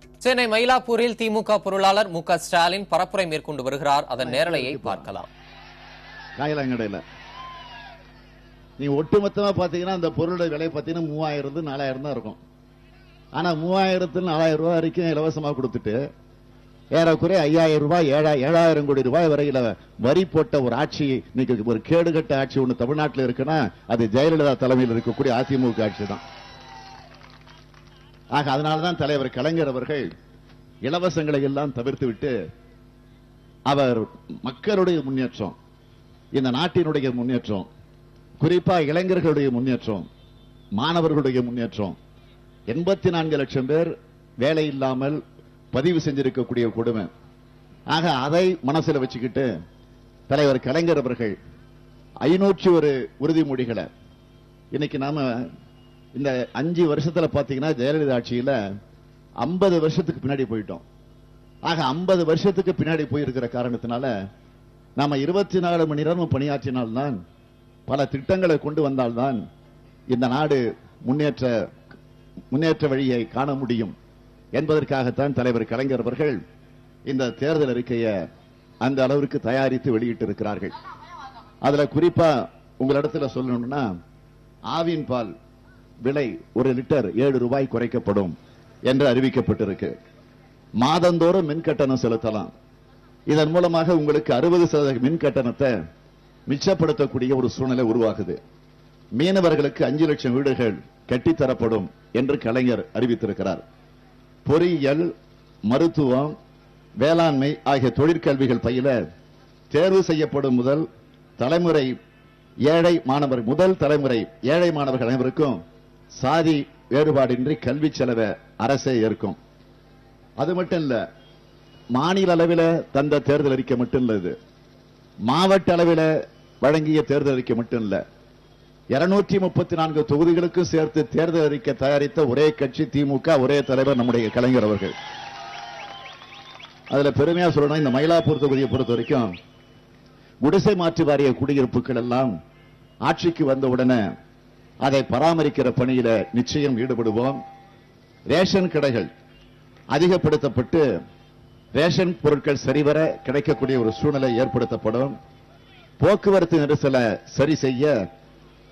சென்னை மயிலாப்பூரில் திமுக பொருளாளர் மு க ஸ்டாலின் பரப்புரை மேற்கொண்டு வருகிறார். அதன் நேரலையை பார்க்கலாம். காயலாங்கடையில் நீ ஒட்டுமொத்தமா பாத்தீங்கன்னா அந்த பொருளோட விலை பாத்தீங்கன்னா 3000 4000 தான் இருக்கும். ஆனா 3000 4000 ரூபாய் வரைக்கும் இலவசமா கொடுத்துட்டு ஏறக்குறைய 5000 ரூபாய் 7000 கோடி ரூபாய் வரையில வரி போட்ட ஒரு ஆட்சி, இன்னைக்கு ஒரு கேடுகட்ட ஆட்சி ஒண்ணு தமிழ்நாட்டில் இருக்குன்னா அது ஜெயலலிதா தலைமையில் இருக்கக்கூடிய அதிமுக ஆட்சி தான். ஆக அதனால்தான் தலைவர் கலைஞர் அவர்கள் இலவசங்களை எல்லாம் தவிர்த்து விட்டு அவர் மக்களுடைய முன்னேற்றம், இந்த நாட்டினுடைய முன்னேற்றம், குறிப்பா இளைஞர்களுடைய முன்னேற்றம், மாணவர்களுடைய முன்னேற்றம், 84 லட்சம் பேர் வேலை இல்லாமல் பதிவு செஞ்சிருக்கக்கூடிய கொடுமை. ஆக அதை மனசில் வச்சுக்கிட்டு தலைவர் கலைஞர் அவர்கள் 501 உறுதிமொழிகளை இன்னைக்கு நாம இந்த 5 வருஷத்துல பாத்தீங்கன்னா ஜெயலலிதா ஆட்சியில 50 வருஷத்துக்கு பின்னாடி போயிட்டோம். ஆக 50 வருஷத்துக்கு பின்னாடி போயிருக்கிற காரணத்தினால நாம 24 மணி நேரம் பணியாற்றினால்தான், பல திட்டங்களை கொண்டு வந்தால்தான் இந்த நாடு முன்னேற்ற வழியை காண முடியும் என்பதற்காகத்தான் தலைவர் கலைஞர் அவர்கள் இந்த தேர்தல் அறிக்கையை அந்த அளவிற்கு தயாரித்து வெளியிட்டு இருக்கிறார்கள். அதுல குறிப்பா உங்களிடத்துல சொல்லணும்னா, ஆவின் பால் விலை 1 லிட்டர் 7 ரூபாய் குறைக்கப்படும் என்று அறிவிக்கப்பட்டிருக்கு. மாதந்தோறும் மின் கட்டணம் செலுத்தலாம். இதன் மூலமாக உங்களுக்கு 60% மின் கட்டணத்தை மிச்சப்படுத்தக்கூடிய ஒரு சூழ்நிலை உருவாகுது. மீனவர்களுக்கு 5 லட்சம் வீடுகள் கட்டித்தரப்படும் என்று கலைஞர் அறிவித்திருக்கிறார். பொறியியல், மருத்துவம், வேளாண்மை ஆகிய தொழிற்கல்விகள் பயில தேர்வு செய்யப்படும் முதல் தலைமுறை ஏழை மாணவர்கள் அனைவருக்கும் சாதி வேறுபாடின்றி கல்வி செலவை அரசே ஏற்கும். அது மட்டும் இல்ல, மாநில அளவில் தந்த தேர்தல் அறிக்கை மட்டும் இல்ல, இது மாவட்ட அளவில் வழங்கிய தேர்தல் அறிக்கை மட்டும் இல்ல, 234 தொகுதிகளுக்கும் சேர்த்து தேர்தல் அறிக்கை தயாரித்த ஒரே கட்சி திமுக, ஒரே தலைவர் நம்முடைய கலைஞர் அவர்கள். அதுல பெருமையா சொல்லணும், இந்த மயிலாப்பூர் தொகுதியை பொறுத்த வரைக்கும் குடிசை மாற்று வாரிய குடியிருப்புகள் எல்லாம் ஆட்சிக்கு வந்தவுடனே அதை பராமரிக்கிற பணியில நிச்சயம் ஈடுபடுவோம். ரேஷன் கடைகள் அதிகப்படுத்தப்பட்டு ரேஷன் பொருட்கள் சரிவர கிடைக்கக்கூடிய ஒரு சூழ்நிலை ஏற்படுத்தப்படும். போக்குவரத்து நெரிசலை சரி செய்ய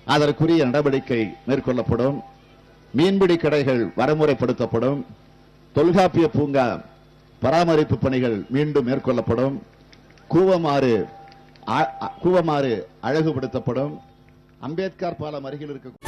அதற்குரிய நடவடிக்கை மேற்கொள்ளப்படும். மீன்பிடி கடைகள் வரமுறைப்படுத்தப்படும். தொல்காப்பிய பூங்கா பராமரிப்பு பணிகள் மீண்டும் மேற்கொள்ளப்படும். கூவமாறு அழகுபடுத்தப்படும். அம்பேத்கர் பாலம் அருகில் இருக்க